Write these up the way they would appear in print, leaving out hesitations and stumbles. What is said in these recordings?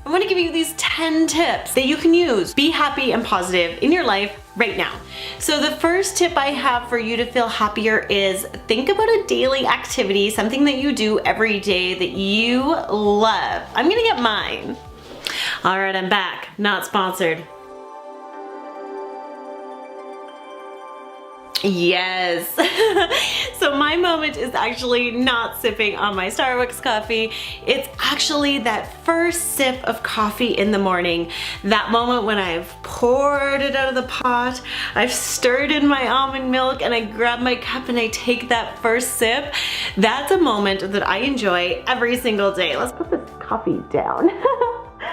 I want to give you these 10 tips that you can use. Be happy and positive in your life right now. So the first tip I have for you to feel happier is think about a daily activity, something that you do every day that you love. I'm gonna get mine. All right, I'm back. Not sponsored. Yes. So my moment is actually not sipping on my Starbucks coffee. It's actually that first sip of coffee in the morning. That moment when I've poured it out of the pot, I've stirred in my almond milk, and I grab my cup and I take that first sip. That's a moment that I enjoy every single day. Let's put this coffee down.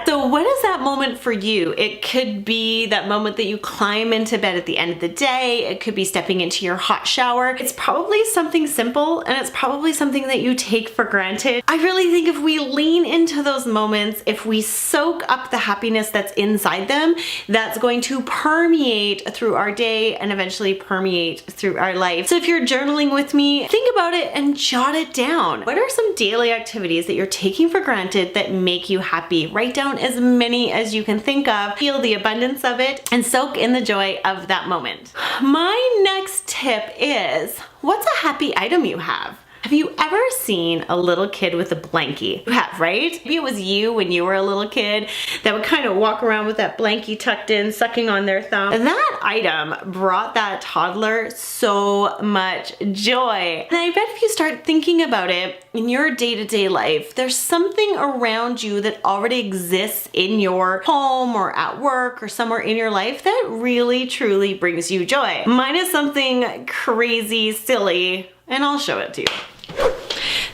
So what is that moment for you? It could be that moment that you climb into bed at the end of the day. It could be stepping into your hot shower. It's probably something simple, and it's probably something that you take for granted. I really think if we lean into those moments, if we soak up the happiness that's inside them, that's going to permeate through our day and eventually permeate through our life. So if you're journaling with me, think about it and jot it down. What are some daily activities that you're taking for granted that make you happy? Write down as many as you can think of, feel the abundance of it, and soak in the joy of that moment. My next tip is, what's a happy item you have? Have you ever seen a little kid with a blankie? You have, right? Maybe it was you when you were a little kid that would kind of walk around with that blankie tucked in, sucking on their thumb. That item brought that toddler so much joy. And I bet if you start thinking about it in your day-to-day life, there's something around you that already exists in your home or at work or somewhere in your life that really, truly brings you joy. Mine is something crazy, silly, and I'll show it to you.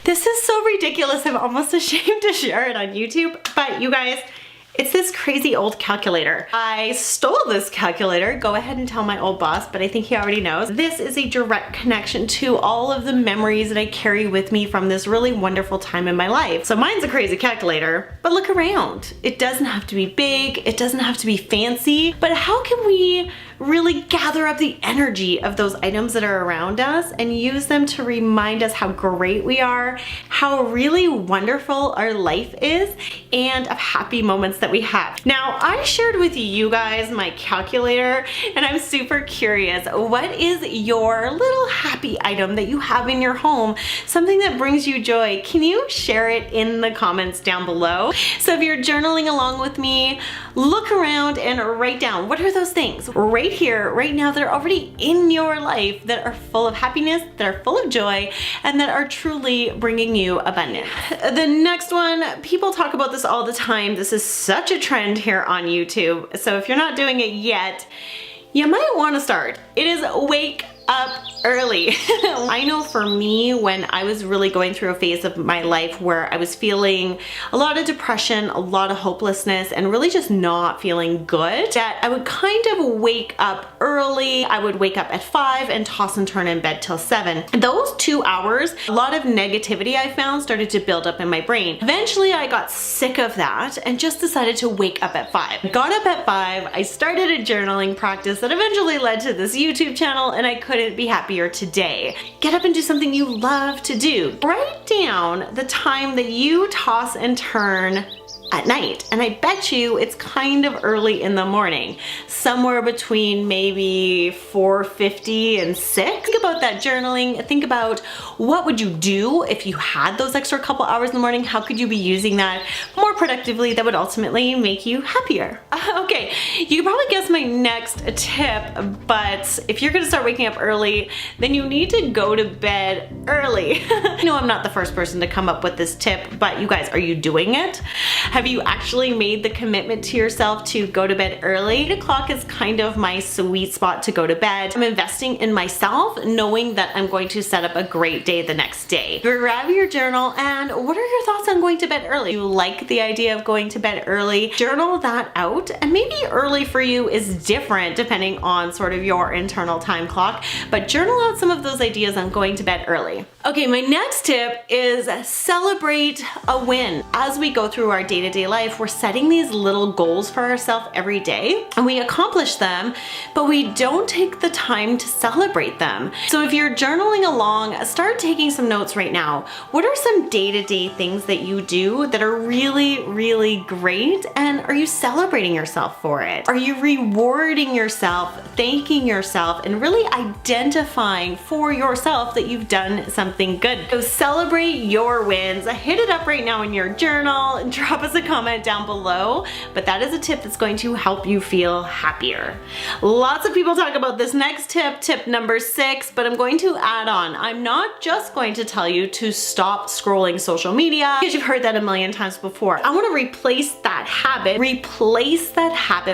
This is so ridiculous, I'm almost ashamed to share it on YouTube, but you guys, it's this crazy old calculator. I stole this calculator. Go ahead and tell my old boss, but I think he already knows. This is a direct connection to all of the memories that I carry with me from this really wonderful time in my life. So mine's a crazy calculator, but look around. It doesn't have to be big, it doesn't have to be fancy, but how can we really gather up the energy of those items that are around us and use them to remind us how great we are, how really wonderful our life is, and of happy moments that we have. Now, I shared with you guys my calculator, and I'm super curious, what is your little happy item that you have in your home? Something that brings you joy? Can you share it in the comments down below? So if you're journaling along with me, look around and write down, what are those things right here, right now, that are already in your life that are full of happiness, that are full of joy, and that are truly bringing you abundance. The next one, people talk about this all the time. This is such a trend here on YouTube. So if you're not doing it yet, you might want to start. It is wake up early. I know for me, when I was really going through a phase of my life where I was feeling a lot of depression, a lot of hopelessness, and really just not feeling good, that I would kind of wake up early. I would wake up at 5 and toss and turn in bed till 7. Those 2 hours, a lot of negativity I found started to build up in my brain. Eventually, I got sick of that and just decided to wake up at 5. Got up at 5, I started a journaling practice that eventually led to this YouTube channel, and I couldn't be happier today. Get up and do something you love to do. Write down the time that you toss and turn at night, and I bet you it's kind of early in the morning, somewhere between maybe 4:50 and 6. Think about that journaling. Think about what would you do if you had those extra couple hours in the morning. How could you be using that more productively that would ultimately make you happier? Okay, you can probably guess my next tip, but if you're gonna start waking up early, then you need to go to bed early. I know I'm not the first person to come up with this tip, but you guys, are you doing it? Have you actually made the commitment to yourself to go to bed early? 8 o'clock is kind of my sweet spot to go to bed. I'm investing in myself, knowing that I'm going to set up a great day the next day. Grab your journal, and what are your thoughts on going to bed early? You like the idea of going to bed early? Journal that out, and maybe early for you is different depending on sort of your internal time clock, but journal out some of those ideas on going to bed early. Okay, my next tip is celebrate a win. As we go through our day-to-day life, we're setting these little goals for ourselves every day, and we accomplish them, but we don't take the time to celebrate them. So if you're journaling along, start taking some notes right now. What are some day-to-day things that you do that are really really, really great? And are you celebrating yourself for it? Are you rewarding yourself, thanking yourself, and really identifying for yourself that you've done something good? So celebrate your wins. Hit it up right now in your journal and drop us a comment down below. But that is a tip that's going to help you feel happier. Lots of people talk about this next tip, tip number 6, but I'm going to add on. I'm not just going to tell you to stop scrolling social media, because you've heard that a million times before. I want to replace that habit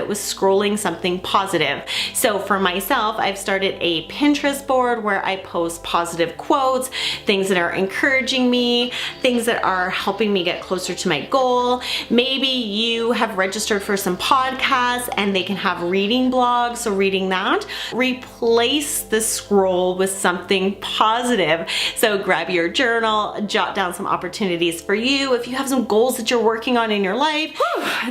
with scrolling something positive. So for myself, I've started a Pinterest board where I post positive quotes, things that are encouraging me, things that are helping me get closer to my goal. Maybe you have registered for some podcasts and they can have reading blogs, so reading that. Replace the scroll with something positive. So grab your journal, jot down some opportunities for you. If you have some goals that you're working on in your life.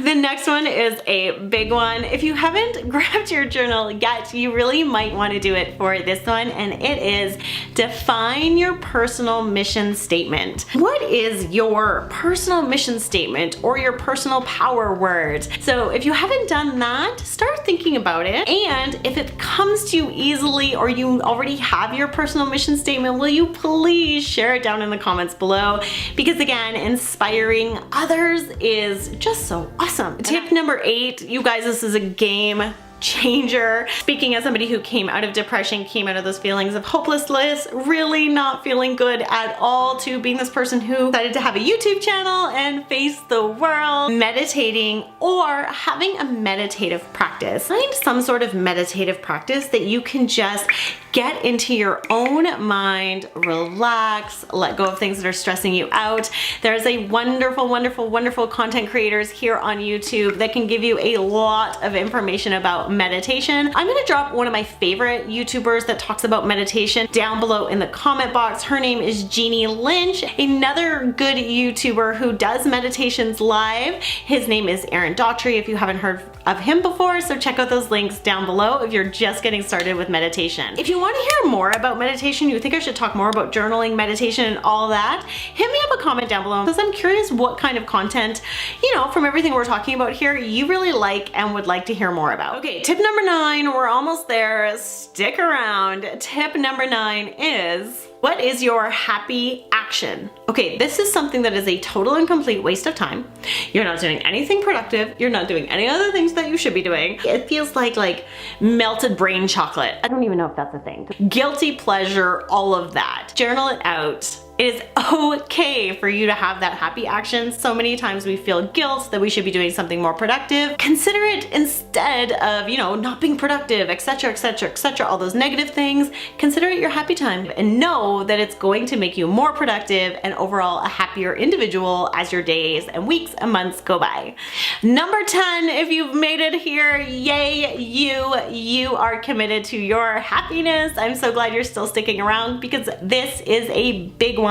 The next one is a big one. If you haven't grabbed your journal yet, you really might want to do it for this one, and it is define your personal mission statement. What is your personal mission statement or your personal power word? So if you haven't done that, start thinking about it. And if it comes to you easily or you already have your personal mission statement, will you please share it down in the comments below? Because again, inspiring others is just so awesome. Tip number 8, you guys, this is a game changer. Speaking as somebody who came out of depression, came out of those feelings of hopelessness, really not feeling good at all, to being this person who decided to have a YouTube channel and face the world, meditating or having a meditative practice. Find some sort of meditative practice that you can just get into your own mind, relax, let go of things that are stressing you out. There's a wonderful, wonderful, wonderful content creators here on YouTube that can give you a lot of information about meditation. I'm gonna drop one of my favorite YouTubers that talks about meditation down below in the comment box. Her name is Jeannie Lynch. Another good YouTuber who does meditations live, his name is Aaron Daughtry, if you haven't heard of him before, so check out those links down below if you're just getting started with meditation. If you want to hear more about meditation, you think I should talk more about journaling, meditation, and all that, hit me up a comment down below, because I'm curious what kind of content, you know, from everything we're talking about here, you really like and would like to hear more about. Okay, tip number 9, we're almost there, stick around. Tip number 9 is, what is your happy action? Okay, this is something that is a total and complete waste of time. You're not doing anything productive. You're not doing any other things that you should be doing. It feels like melted brain chocolate. I don't even know if that's a thing. Guilty pleasure, all of that. Journal it out. It is okay for you to have that happy action. So many times we feel guilt that we should be doing something more productive. Consider it, instead of, you know, not being productive, etc., etc., etc., all those negative things, consider it your happy time and know that it's going to make you more productive and overall a happier individual as your days and weeks and months go by. Number 10, if you've made it here, yay, you are committed to your happiness. I'm so glad you're still sticking around, because this is a big one.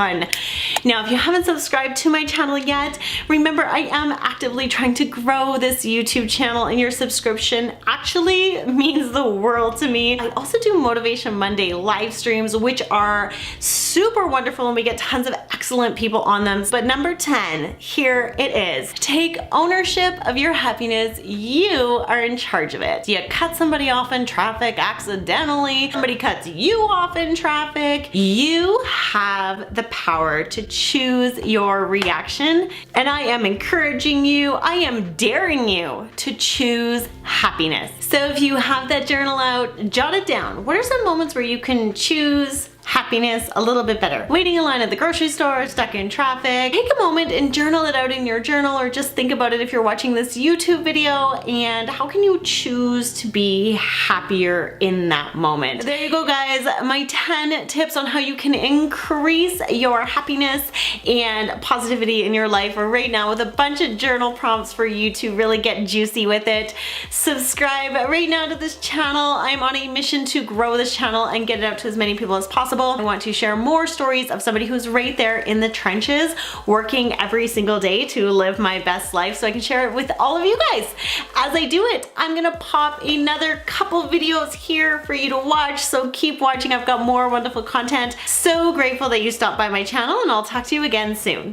Now, if you haven't subscribed to my channel yet, remember I am actively trying to grow this YouTube channel, and your subscription actually means the world to me. I also do Motivation Monday live streams, which are super wonderful, and we get tons of excellent people on them. But number 10, here it is. Take ownership of your happiness. You are in charge of it. You cut somebody off in traffic accidentally, somebody cuts you off in traffic, you have the power to choose your reaction, and I am encouraging you, I am daring you to choose happiness. So if you have that journal out, jot it down. What are some moments where you can choose happiness a little bit better? Waiting in line at the grocery store, stuck in traffic. Take a moment and journal it out in your journal, or just think about it if you're watching this YouTube video, and how can you choose to be happier in that moment? There you go, guys. My 10 tips on how you can increase your happiness and positivity in your life right now, with a bunch of journal prompts for you to really get juicy with it. Subscribe right now to this channel. I'm on a mission to grow this channel and get it out to as many people as possible. I want to share more stories of somebody who's right there in the trenches, working every single day to live my best life, so I can share it with all of you guys. As I do it, I'm gonna pop another couple videos here for you to watch, so keep watching. I've got more wonderful content. So grateful that you stopped by my channel, and I'll talk to you again soon.